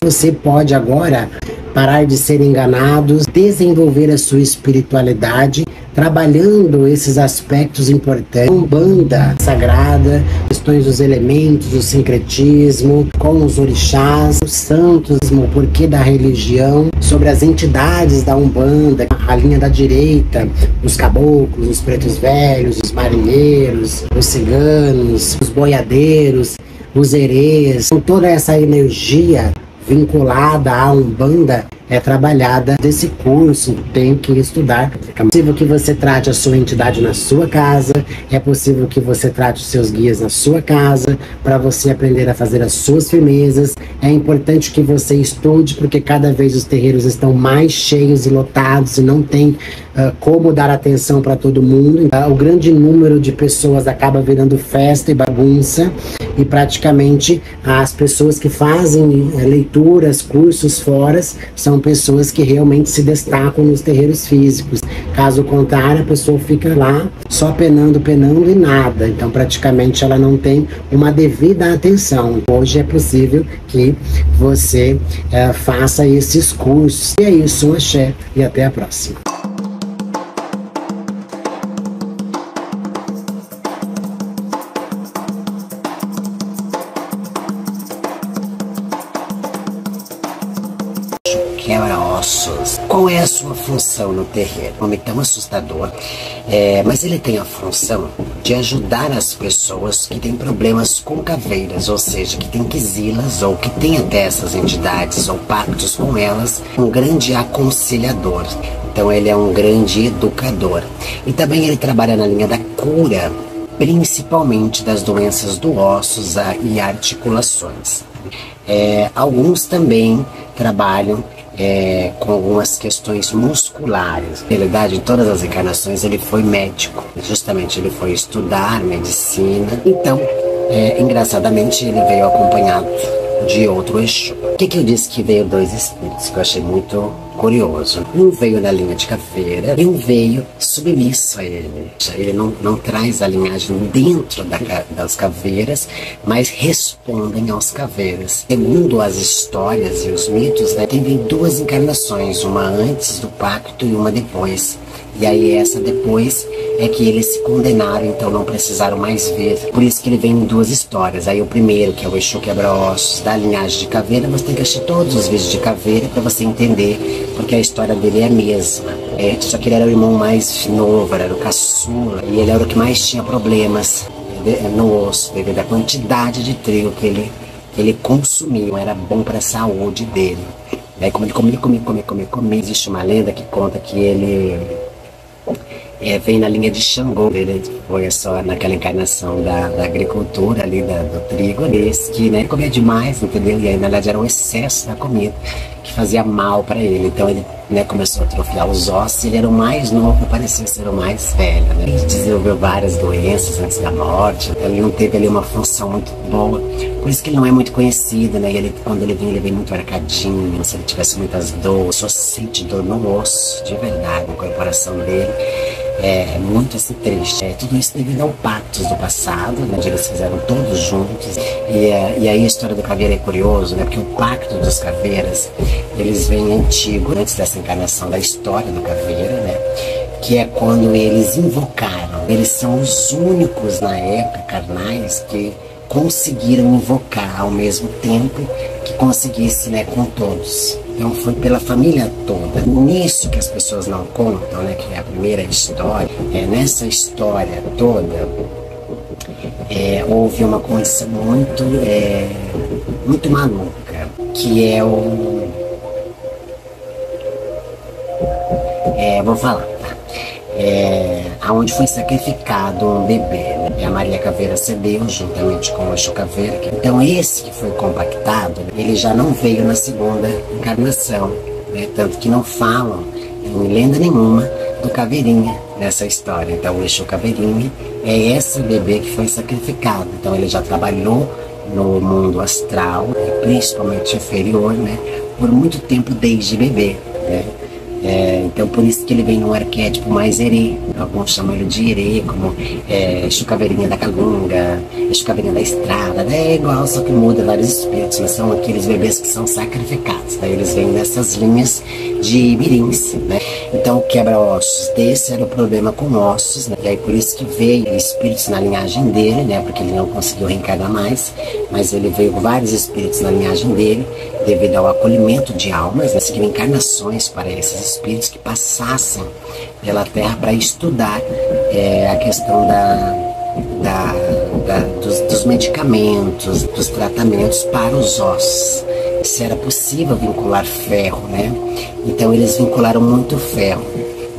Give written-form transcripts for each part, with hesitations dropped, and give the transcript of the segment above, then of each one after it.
Você pode agora parar de ser enganados, desenvolver a sua espiritualidade, trabalhando esses aspectos importantes. Umbanda sagrada, questões dos elementos, do sincretismo, com os orixás, os santos, o porquê da religião, sobre as entidades da Umbanda, a linha da direita, os caboclos, os pretos velhos, os marinheiros, os ciganos, os boiadeiros, os herês, com toda essa energia vinculada à Umbanda é trabalhada desse curso, tem que estudar. É possível que você trate a sua entidade na sua casa, é possível que você trate os seus guias na sua casa, para você aprender a fazer as suas firmezas. É importante que você estude, porque cada vez os terreiros estão mais cheios e lotados e não tem como dar atenção para todo mundo. O grande número de pessoas acaba virando festa e bagunça, e praticamente as pessoas que fazem leituras, cursos fora, são pessoas que realmente se destacam nos terreiros físicos. Caso contrário, a pessoa fica lá só penando e nada. Então praticamente ela não tem uma devida atenção. Hoje é possível que você faça esses cursos. E é isso, um axé e até a próxima. Quebra-ossos. Qual é a sua função no terreiro? Um nome tão assustador, mas ele tem a função de ajudar as pessoas que têm problemas com caveiras, ou seja, que têm quizilas, ou que têm até essas entidades ou pactos com elas, um grande aconselhador. Então ele é um grande educador. E também ele trabalha na linha da cura, principalmente das doenças do ossos e articulações. Alguns também trabalham com algumas questões musculares. Na realidade, em todas as encarnações ele foi médico, justamente ele foi estudar medicina. Então, engraçadamente, ele veio acompanhado de outro Exu. O que eu disse que veio dois espíritos, que eu achei muito curioso. Um veio na linha de caveira e um veio submisso a ele. Ele não traz a linhagem dentro das caveiras, mas respondem aos caveiras. Segundo as histórias e os mitos, né, teve duas encarnações, uma antes do pacto e uma depois. E aí essa depois é que eles se condenaram, então não precisaram mais ver. Por isso que ele vem em duas histórias. Aí o primeiro, que é o Exu Quebra-Ossos, da linhagem de caveira, você tem que assistir todos os vídeos de caveira para você entender, porque a história dele é a mesma. Só que ele era o irmão mais novo, era o caçula, e ele era o que mais tinha problemas no osso, devido à quantidade de trigo que ele consumia. Não era bom para a saúde dele. Aí como ele comia, existe uma lenda que conta que ele vem na linha de Xangô. Ele foi só naquela encarnação da agricultura ali, do trigo ali, que né, comia demais, entendeu? E aí na verdade era um excesso da comida que fazia mal para ele. Então ele começou a atrofiar os ossos. Ele era o mais novo, parecia ser o mais velho, né? Ele desenvolveu várias doenças antes da morte. Ele não teve ali uma função muito boa, por isso que ele não é muito conhecido, né? E quando ele vem muito arcadinho. Se ele tivesse muitas dores, só sente dor no osso, de verdade, no coração dele. É muito assim triste. Tudo isso devido ao pactos do passado, né, onde eles fizeram todos juntos. E aí a história do caveira é curioso, né? Porque o pacto dos caveiras, eles vêm antigo, antes dessa encarnação da história do caveira, né? Que é quando eles invocaram. Eles são os únicos na época carnais que conseguiram invocar ao mesmo tempo que conseguisse, né, com todos. Então foi pela família toda. Nisso que as pessoas não contam, né, que é a primeira história, nessa história toda houve uma coisa muito maluca, que é vou falar, aonde foi sacrificado um bebê, né? A Maria Caveira cedeu juntamente com o Exu Caveira. Então esse que foi compactado, ele já não veio na segunda encarnação, né? Tanto que não falam em lenda nenhuma do Caveirinha nessa história. Então o Exu Caveirinha é esse bebê que foi sacrificado. Então ele já trabalhou no mundo astral, principalmente inferior, né? Por muito tempo desde bebê, né? Então por isso que ele vem num arquétipo mais herê. Alguns chamam ele de herê, como Exu Caveirinha da Calunga, Exu Caveirinha da Estrada, né? É igual, só que muda vários espíritos, mas são aqueles bebês que são sacrificados. Daí eles vêm nessas linhas de mirins, né? Então o quebra-ossos desse era o problema com ossos, né? E aí por isso que veio espíritos na linhagem dele, né? Porque ele não conseguiu reencarnar mais, mas ele veio vários espíritos na linhagem dele, devido ao acolhimento de almas, né? Seguindo encarnações para esses espíritos que passassem pela Terra para estudar a questão dos medicamentos, dos tratamentos para os ossos. Se era possível vincular ferro, né? Então eles vincularam muito ferro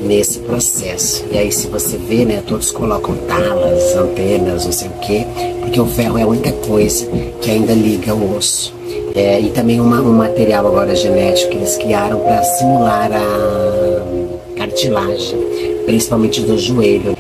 nesse processo. E aí se você vê, né, todos colocam talas, antenas, não sei o quê, porque o ferro é a única coisa que ainda liga o osso. E também um material agora genético que eles criaram para simular a cartilagem, principalmente do joelho,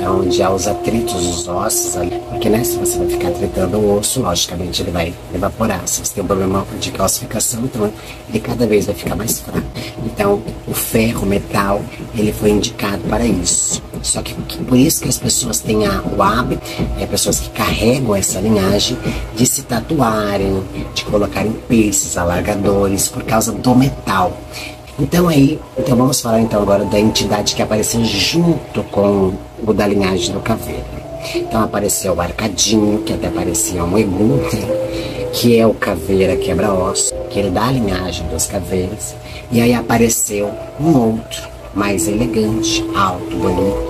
onde há os atritos dos ossos ali, porque, né, se você vai ficar tritando o osso, logicamente ele vai evaporar. Se você tem um problema de calcificação, então ele cada vez vai ficar mais fraco. Então o ferro, o metal, ele foi indicado para isso. Só que por isso que as pessoas têm o hábito, pessoas que carregam essa linhagem, de se tatuarem, de colocarem piercings, alargadores, por causa do metal. Então vamos falar então agora da entidade que apareceu junto com o da linhagem do Caveira. Então apareceu o Arcadinho, que até parecia um Egum, que é o Caveira quebra-osso, que ele dá a linhagem dos Caveiras. E aí apareceu um outro, mais elegante, alto, bonito,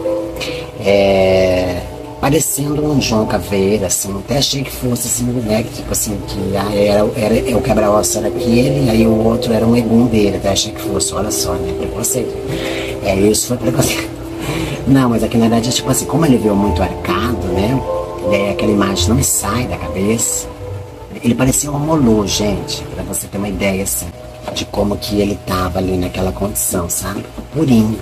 parecendo um João Caveira, assim. Até achei que fosse assim, né, tipo assim, que o quebra-osso era aquele, e aí o outro era um Egum dele. Até achei que fosse, olha só, né, preconceito. Isso foi preconceito. Não, mas aqui na verdade é tipo assim, como ele veio muito arcado, né, daí aquela imagem não me sai da cabeça. Ele parecia um Homolô, gente, pra você ter uma ideia, assim, de como que ele tava ali naquela condição, sabe? Purinho.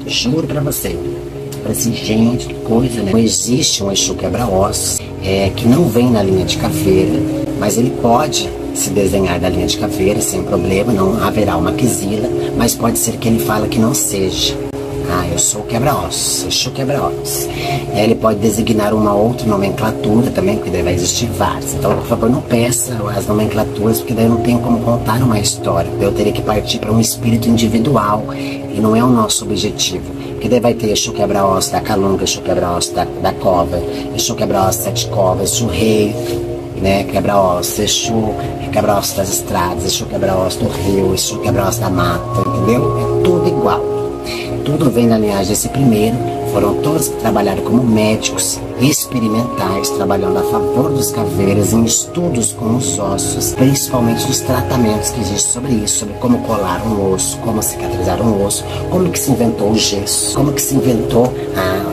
Juro pra você. Parecia, gente, que coisa, né? Não existe um Exu quebra-ossos que não vem na linha de Caveira, mas ele pode se desenhar da linha de Caveira sem problema, não haverá uma quisila, mas pode ser que ele fala que não seja. Eu sou o quebra-ossos, Exu quebra-ossos. E aí ele pode designar uma outra nomenclatura também, porque daí vai existir várias. Então, por favor, não peça as nomenclaturas, porque daí eu não tenho como contar uma história. Eu teria que partir para um espírito individual, e não é o nosso objetivo. Porque daí vai ter Exu quebra-ossos da Calunga, Exu quebra-ossos da Cova, Exu quebra-ossos Sete Covas, Exu Rei, né, quebra-ossos, Exu quebra-ossos das Estradas, Exu quebra-ossos do Rio, Exu quebra-ossos da Mata, entendeu? É tudo igual. Tudo vem na linhagem desse primeiro. Foram todos que trabalharam como médicos experimentais, trabalhando a favor dos caveiras em estudos com os ossos, principalmente os tratamentos que existem sobre isso, sobre como colar um osso, como cicatrizar um osso, como que se inventou o gesso, como que se inventou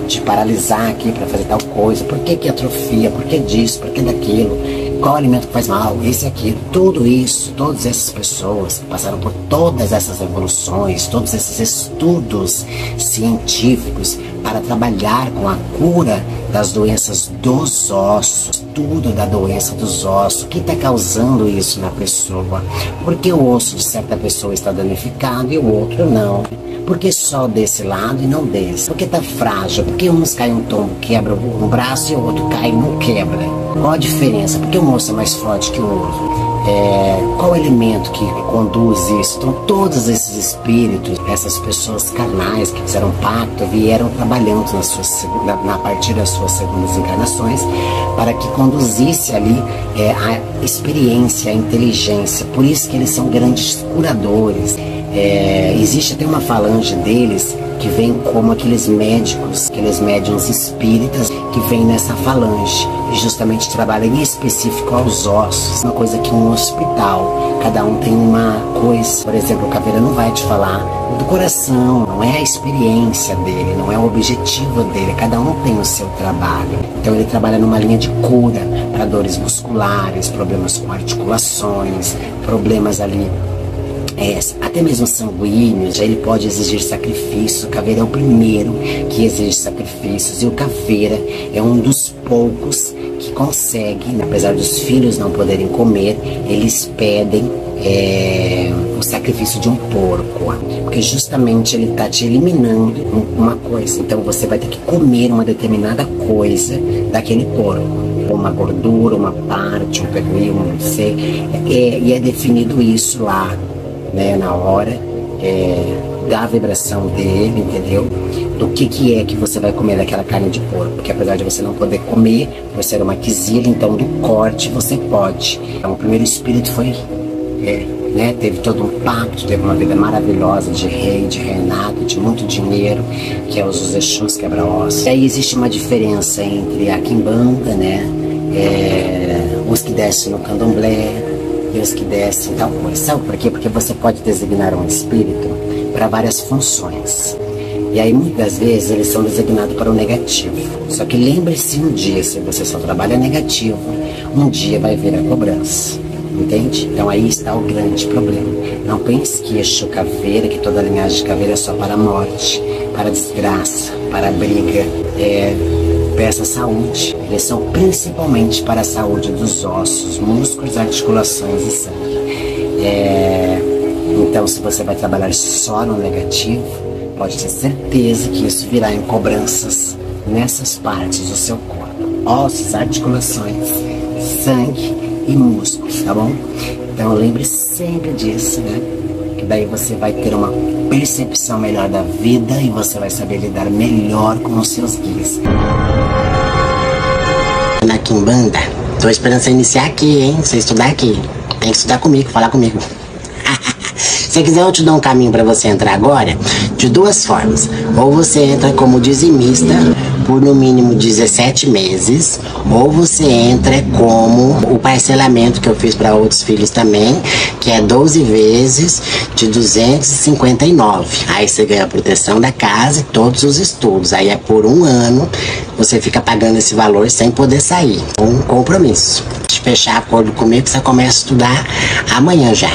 de paralisar aqui para fazer tal coisa, por que atrofia, por que disso, por que daquilo, qual alimento que faz mal, esse e aquilo, tudo isso, todas essas pessoas que passaram por todas essas evoluções, todos esses estudos científicos para trabalhar com a cura das doenças dos ossos, tudo da doença dos ossos, o que está causando isso na pessoa, porque o osso de certa pessoa está danificado e o outro não. Porque só desse lado e não desse? Porque tá frágil, porque uns caem um tombo, quebra um braço e o outro cai e não quebra. Qual a diferença? Porque um osso é mais forte que o outro? Qual o elemento que conduz isso? Então todos esses espíritos, essas pessoas carnais que fizeram pacto, vieram trabalhando a partir das suas segundas encarnações para que conduzisse ali a experiência, a inteligência. Por isso que eles são grandes curadores. Existe até uma falange deles que vem como aqueles médiuns espíritas que vêm nessa falange e justamente trabalham em específico aos ossos, uma coisa que um hospital, cada um tem uma coisa. Por exemplo, o Caveira não vai te falar do coração, não é a experiência dele, não é o objetivo dele, cada um tem o seu trabalho. Então ele trabalha numa linha de cura para dores musculares, problemas com articulações, problemas ali até mesmo sanguíneos. Ele pode exigir sacrifício. O Caveira é o primeiro que exige sacrifícios, e o Caveira é um dos poucos que consegue, apesar dos filhos não poderem comer, eles pedem o sacrifício de um porco, porque justamente ele está te eliminando uma coisa. Então você vai ter que comer uma determinada coisa daquele porco, uma gordura, uma parte, um pernil, não sei, e é definido isso lá, né, na hora da vibração dele, entendeu? Do que é que você vai comer daquela carne de porco, porque apesar de você não poder comer, por ser uma quizila, então do corte você pode. Então o primeiro espírito foi, né, teve todo um pacto, teve uma vida maravilhosa de rei, de reinado, de muito dinheiro, que é os Exus quebra-ossos. E aí existe uma diferença entre a quimbanda, né, os que descem no candomblé e os que descem tal coisa. Sabe por quê? Porque você pode designar um espírito para várias funções. E aí muitas vezes eles são designados para o negativo. Só que lembre-se, um dia, se você só trabalha negativo, um dia vai vir a cobrança. Entende? Então aí está o grande problema. Não pense que Exu Caveira, que toda a linhagem de caveira é só para a morte, para a desgraça, para a briga, para essa saúde. Eles são principalmente para a saúde dos ossos, músculos, articulações e sangue. Então se você vai trabalhar só no negativo, pode ter certeza que isso virá em cobranças nessas partes do seu corpo. Ossos, articulações, sangue e músculos, tá bom? Então lembre sempre disso, né? Que daí você vai ter uma percepção melhor da vida e você vai saber lidar melhor com os seus guias. Na quimbanda, tô esperando você iniciar aqui, hein? Você estudar aqui. Tem que estudar comigo, falar comigo. Se quiser eu te dou um caminho para você entrar agora, de duas formas. Ou você entra como dizimista por no mínimo 17 meses, ou você entra como o parcelamento que eu fiz para outros filhos também, que é 12 vezes de 259. Aí você ganha a proteção da casa e todos os estudos. Aí é por um ano, você fica pagando esse valor sem poder sair. Um compromisso. Se fechar acordo comigo, você começa a estudar amanhã já.